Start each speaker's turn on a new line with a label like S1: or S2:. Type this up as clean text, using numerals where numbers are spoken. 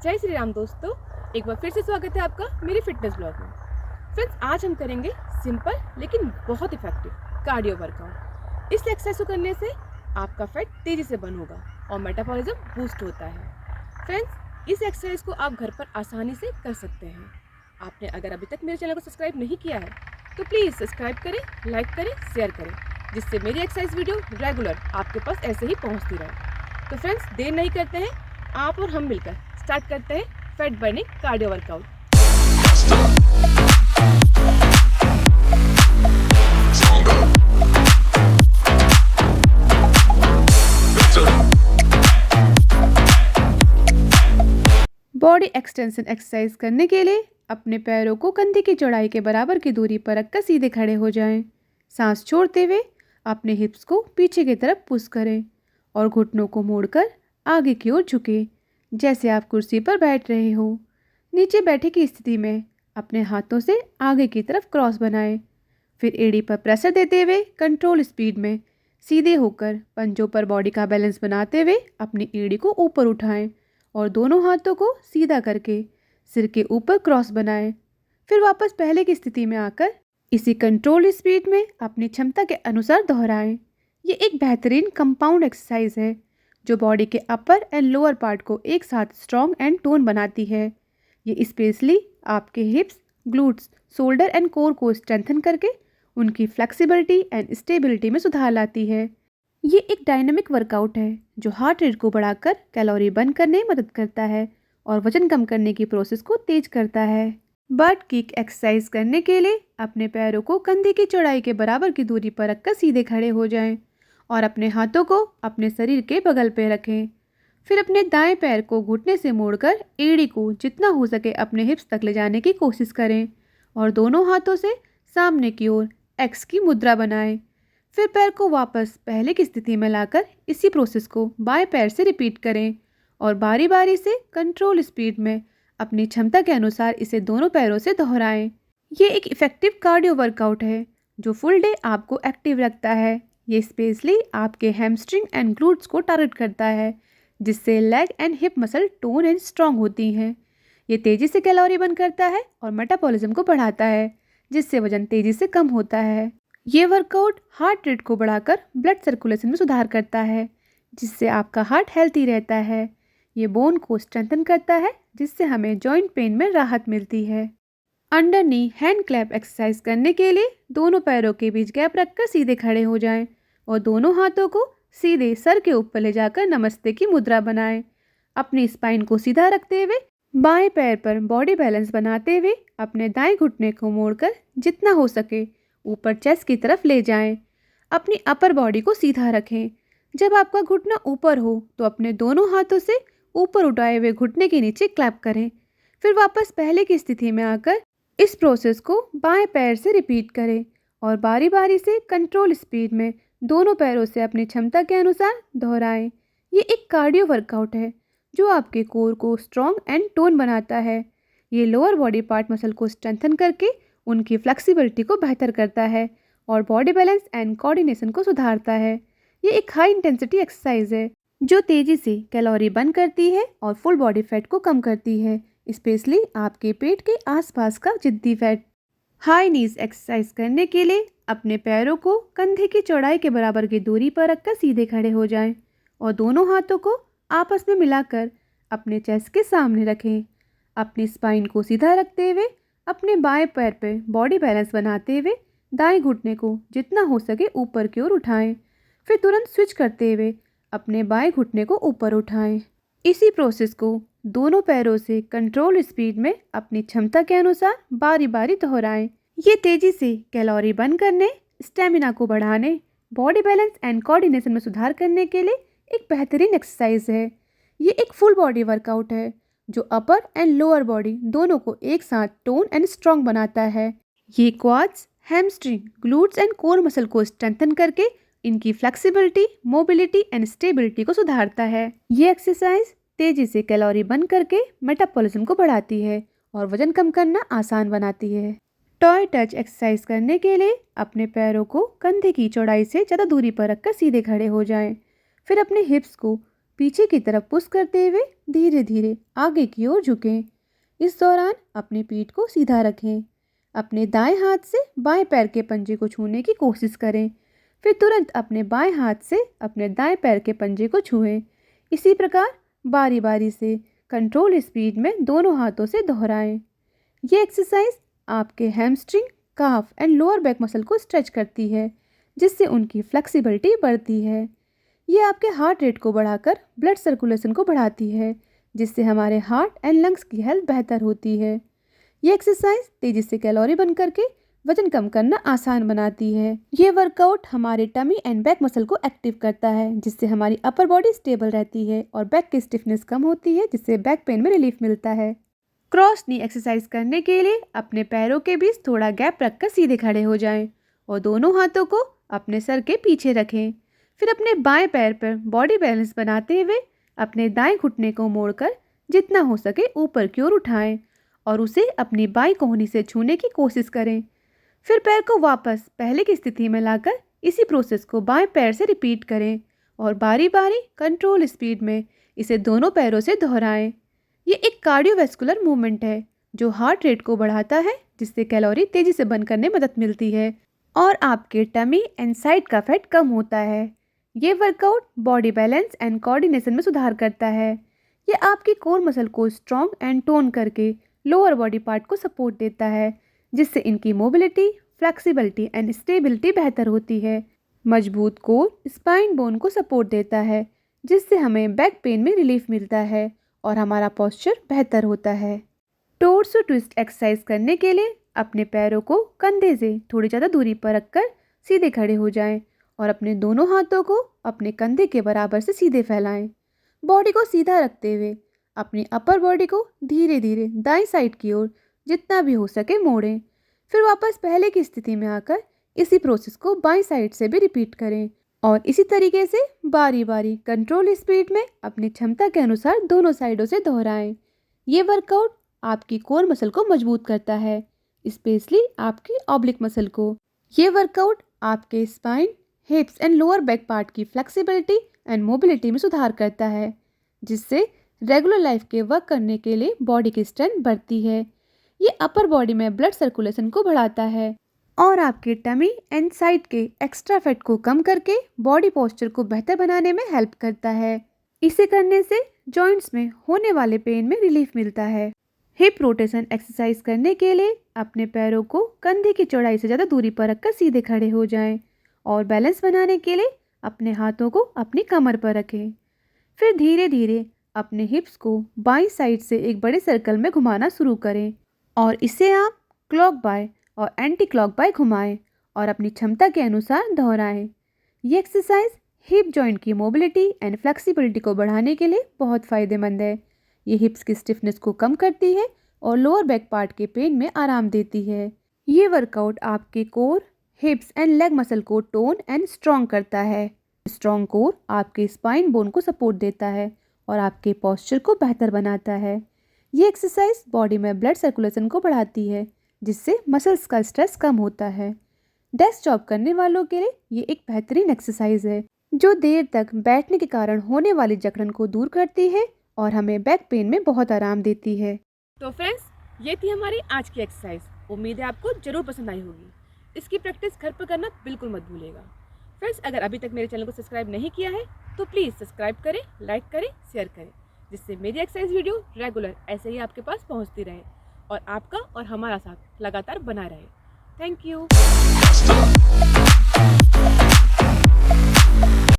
S1: जय श्री राम दोस्तों, एक बार फिर से स्वागत है आपका मेरे फिटनेस ब्लॉग में। फ्रेंड्स, आज हम करेंगे सिंपल लेकिन बहुत इफेक्टिव कार्डियो वर्कआउट। इस एक्सरसाइज को करने से आपका फैट तेजी से बर्न होगा और मेटाबॉलिज्म बूस्ट होता है। फ्रेंड्स, इस एक्सरसाइज को आप घर पर आसानी से कर सकते हैं। आपने अगर अभी तक मेरे चैनल को सब्सक्राइब नहीं किया है तो प्लीज़ सब्सक्राइब करें, लाइक करें, शेयर करें, जिससे मेरी एक्सरसाइज वीडियो रेगुलर आपके पास ऐसे ही पहुँचती रहे। तो फ्रेंड्स, देर नहीं करते हैं, आप और हम मिलकर स्टार्ट करते हैं fat burning cardio workout. Body extension exercise करने के लिए अपने पैरों को कंधे की चौड़ाई के बराबर की दूरी पर रखकर सीधे खड़े हो जाएं। सांस छोड़ते हुए अपने हिप्स को पीछे की तरफ पुश करें और घुटनों को मोड़कर आगे की ओर झुकें, जैसे आप कुर्सी पर बैठ रहे हो। नीचे बैठे की स्थिति में अपने हाथों से आगे की तरफ क्रॉस बनाएं। फिर एड़ी पर प्रेशर देते हुए कंट्रोल स्पीड में सीधे होकर पंजों पर बॉडी का बैलेंस बनाते हुए अपनी एड़ी को ऊपर उठाएं और दोनों हाथों को सीधा करके सिर के ऊपर क्रॉस बनाएं। फिर वापस पहले की स्थिति में आकर इसी कंट्रोल स्पीड में अपनी क्षमता के अनुसार दोहराएं। ये एक बेहतरीन कंपाउंड एक्सरसाइज है जो बॉडी के अपर एंड लोअर पार्ट को एक साथ स्ट्रॉन्ग एंड टोन बनाती है। ये स्पेशली आपके हिप्स, ग्लूट्स, शोल्डर एंड कोर को स्ट्रेंथन करके उनकी फ्लेक्सिबिलिटी एंड स्टेबिलिटी में सुधार लाती है। ये एक डायनामिक वर्कआउट है जो हार्ट रेट को बढ़ाकर कैलोरी बर्न करने में मदद करता है और वजन कम करने की प्रोसेस को तेज करता है। बट किक एक्सरसाइज करने के लिए अपने पैरों को कंधे की चौड़ाई के बराबर की दूरी पर रखकर सीधे खड़े हो जाएं और अपने हाथों को अपने शरीर के बगल पे रखें। फिर अपने दाएं पैर को घुटने से मोड़कर एड़ी को जितना हो सके अपने हिप्स तक ले जाने की कोशिश करें और दोनों हाथों से सामने की ओर एक्स की मुद्रा बनाएं। फिर पैर को वापस पहले की स्थिति में लाकर इसी प्रोसेस को बाएं पैर से रिपीट करें और बारी बारी से कंट्रोल स्पीड में अपनी क्षमता के अनुसार इसे दोनों पैरों से दोहराएं। ये एक इफेक्टिव कार्डियो वर्कआउट है जो फुल डे आपको एक्टिव रखता है। ये स्पेशली आपके हैमस्ट्रिंग एंड ग्लूट्स को टारगेट करता है, जिससे leg and hip muscle tone and strong होती हैं। ये तेज़ी से कैलोरी बर्न करता है और मेटाबॉलिज्म को बढ़ाता है, जिससे वजन तेज़ी से कम होता है। ये वर्कआउट हार्ट रेट को बढ़ाकर ब्लड सर्कुलेशन में सुधार करता है, जिससे आपका हार्ट हेल्थी रहता है। ये बोन को स्ट्रेंथन करता है, जिससे हमें जॉइंट पेन में राहत मिलती है। अंडर नी हैंड क्लैप एक्सरसाइज करने के लिए दोनों पैरों के बीच गैप रखकर सीधे खड़े हो जाएं और दोनों हाथों को सीधे सर के ऊपर ले जाकर नमस्ते की मुद्रा बनाएं। अपनी स्पाइन को सीधा रखते हुए बाएं पैर पर बॉडी बैलेंस बनाते हुए अपने दाएं घुटने को मोड़कर जितना हो सके ऊपर चेस्ट की तरफ ले जाएं। अपनी अपर बॉडी को सीधा रखें। जब आपका घुटना ऊपर हो तो अपने दोनों हाथों से ऊपर उठाए हुए घुटने के नीचे क्लैप करें। फिर वापस पहले की स्थिति में आकर इस प्रोसेस को बाएं पैर से रिपीट करें और बारी बारी से कंट्रोल स्पीड में दोनों पैरों से अपनी क्षमता के अनुसार दोहराएं। ये एक कार्डियो वर्कआउट है जो आपके कोर को स्ट्रॉन्ग एंड टोन बनाता है। ये लोअर बॉडी पार्ट मसल को स्ट्रेंथन करके उनकी फ्लेक्सिबिलिटी को बेहतर करता है और बॉडी बैलेंस एंड कोऑर्डिनेशन को सुधारता है। ये एक हाई इंटेंसिटी एक्सरसाइज है जो तेज़ी से कैलोरी बर्न करती है और फुल बॉडी फैट को कम करती है, स्पेशली आपके पेट के आसपास का जिद्दी फैट। हाई नीज एक्सरसाइज करने के लिए अपने पैरों को कंधे की चौड़ाई के बराबर की दूरी पर रखकर सीधे खड़े हो जाएं और दोनों हाथों को आपस में मिलाकर अपने चेस्ट के सामने रखें। अपनी स्पाइन को सीधा रखते हुए अपने बाएं पैर पर बॉडी बैलेंस बनाते हुए दाएं घुटने को जितना हो सके ऊपर की ओर उठाएं। फिर तुरंत स्विच करते हुए अपने बाएं घुटने को ऊपर उठाएं। इसी प्रोसेस को दोनों पैरों से कंट्रोल स्पीड में अपनी क्षमता के अनुसार बारी बारी दोहराएं। ये तेजी से कैलोरी बर्न करने, स्टेमिना को बढ़ाने, बॉडी बैलेंस एंड कोऑर्डिनेशन में सुधार करने के लिए एक बेहतरीन एक्सरसाइज है। ये एक फुल बॉडी वर्कआउट है जो अपर एंड लोअर बॉडी दोनों को एक साथ टोन एंड स्ट्रॉन्ग बनाता है। ये quads, hamstring, glutes and core muscle को स्ट्रेंथन करके इनकी फ्लेक्सिबिलिटी, मोबिलिटी एंड स्टेबिलिटी को सुधारता है। ये एक्सरसाइज तेजी से कैलोरी बर्न करके मेटाबॉलिज्म को बढ़ाती है और वजन कम करना आसान बनाती है। टॉय टच एक्सरसाइज करने के लिए अपने पैरों को कंधे की चौड़ाई से ज़्यादा दूरी पर रखकर सीधे खड़े हो जाएं। फिर अपने हिप्स को पीछे की तरफ पुश करते हुए धीरे धीरे आगे की ओर झुकें। इस दौरान अपनी पीठ को सीधा रखें। अपने दाएं हाथ से बाएं पैर के पंजे को छूने की कोशिश करें। फिर तुरंत अपने बाएं हाथ से अपने दाएं पैर के पंजे को छुएं। इसी प्रकार बारी बारी से कंट्रोल स्पीड में दोनों हाथों से दोहराएं। ये एक्सरसाइज आपके hamstring, calf and lower back muscle को स्ट्रेच करती है, जिससे उनकी फ्लेक्सिबिलिटी बढ़ती है। ये आपके हार्ट रेट को बढ़ाकर ब्लड सर्कुलेशन को बढ़ाती है, जिससे हमारे हार्ट एंड लंग्स की हेल्थ बेहतर होती है। ये एक्सरसाइज तेज़ी से कैलोरी बर्न करके वजन कम करना आसान बनाती है। ये वर्कआउट हमारे टमी एंड बैक मसल को एक्टिव करता है, जिससे हमारी अपर बॉडी स्टेबल रहती है और बैक की स्टिफनेस कम होती है, जिससे बैक पेन में रिलीफ मिलता है। क्रॉस नी एक्सरसाइज करने के लिए अपने पैरों के बीच थोड़ा गैप रखकर सीधे खड़े हो जाएं और दोनों हाथों को अपने सर के पीछे रखें। फिर अपने बाएं पैर पर बॉडी बैलेंस बनाते हुए अपने दाएं घुटने को मोड़कर जितना हो सके ऊपर की ओर उठाएं और उसे अपनी बाईं कोहनी से छूने की कोशिश करें। फिर पैर को वापस पहले की स्थिति में लाकर इसी प्रोसेस को बाएं पैर से रिपीट करें और बारी बारी कंट्रोल स्पीड में इसे दोनों पैरों से दोहराएं। ये एक कार्डियोवैस्कुलर मूवमेंट है जो हार्ट रेट को बढ़ाता है, जिससे कैलोरी तेज़ी से बर्न करने में मदद मिलती है और आपके टमी एंड साइड का फैट कम होता है। ये workout body balance and coordination में सुधार करता है। ये आपकी कोर मसल को स्ट्रॉन्ग एंड टोन करके लोअर बॉडी पार्ट को सपोर्ट देता है, जिससे इनकी मोबिलिटी, फ्लेक्सिबिलिटी एंड स्टेबिलिटी बेहतर होती है। मजबूत कोर स्पाइन बोन को सपोर्ट देता है, जिससे हमें बैक पेन में रिलीफ मिलता है और हमारा पोस्चर बेहतर होता है। टोर्सो ट्विस्ट एक्सरसाइज करने के लिए अपने पैरों को कंधे से थोड़ी ज़्यादा दूरी पर रखकर सीधे खड़े हो जाएं और अपने दोनों हाथों को अपने कंधे के बराबर से सीधे फैलाएं। बॉडी को सीधा रखते हुए अपनी अपर बॉडी को धीरे धीरे दाईं साइड की ओर जितना भी हो सके मोड़ें। फिर वापस पहले की स्थिति में आकर इसी प्रोसेस को बाईं साइड से भी रिपीट करें और इसी तरीके से बारी बारी कंट्रोल स्पीड में अपनी क्षमता के अनुसार दोनों साइडों से दोहराएं। ये वर्कआउट आपकी कोर मसल को मजबूत करता है, स्पेशली आपकी ऑब्लिक मसल को। ये वर्कआउट आपके spine, हिप्स and lower back part की फ्लेक्सिबिलिटी एंड मोबिलिटी में सुधार करता है, जिससे रेगुलर लाइफ के वर्क करने के लिए बॉडी की स्ट्रेंथ बढ़ती है। ये अपर बॉडी में ब्लड सर्कुलेशन को बढ़ाता है और आपके टमी एंड साइड के एक्स्ट्रा फैट को कम करके बॉडी पोस्चर को बेहतर बनाने में हेल्प करता है। इसे करने से जॉइंट्स में होने वाले पेन में रिलीफ मिलता है। हिप रोटेशन एक्सरसाइज करने के लिए अपने पैरों को कंधे की चौड़ाई से ज़्यादा दूरी पर रखकर सीधे खड़े हो जाएं और बैलेंस बनाने के लिए अपने हाथों को अपनी कमर पर रखें। फिर धीरे धीरे अपने हिप्स को बाईं साइड से एक बड़े सर्कल में घुमाना शुरू करें और इसे आप क्लॉक बाय और एंटी क्लॉक बाय घुमाएं और अपनी क्षमता के अनुसार दोहराएं। ये एक्सरसाइज हिप जॉइंट की मोबिलिटी एंड फ्लेक्सिबिलिटी को बढ़ाने के लिए बहुत फ़ायदेमंद है। ये हिप्स की स्टिफनेस को कम करती है और लोअर बैक पार्ट के पेन में आराम देती है। ये वर्कआउट आपके कोर, हिप्स एंड लेग मसल को टोन एंड स्ट्रॉन्ग करता है। स्ट्रॉन्ग कोर आपके स्पाइन बोन को सपोर्ट देता है और आपके पोस्चर को बेहतर बनाता है। ये एक्सरसाइज बॉडी में ब्लड सर्कुलेशन को बढ़ाती है, जिससे मसल्स का स्ट्रेस कम होता है। डेस्क जॉब करने वालों के लिए ये एक बेहतरीन एक्सरसाइज है जो देर तक बैठने के कारण होने वाली जकड़न को दूर करती है और हमें बैक पेन में बहुत आराम देती है।
S2: तो फ्रेंड्स, ये थी हमारी आज की एक्सरसाइज। उम्मीद है आपको जरूर पसंद आई होगी। इसकी प्रैक्टिस घर पर करना बिल्कुल मत भूलिएगा। फ्रेंड्स, अगर अभी तक मेरे चैनल को सब्सक्राइब नहीं किया है तो प्लीज़ सब्सक्राइब करें, लाइक करें, शेयर करें, जिससे मेरी एक्सरसाइज वीडियो रेगुलर ऐसे ही आपके पास पहुंचती रहे और आपका और हमारा साथ लगातार बना रहे। Thank you.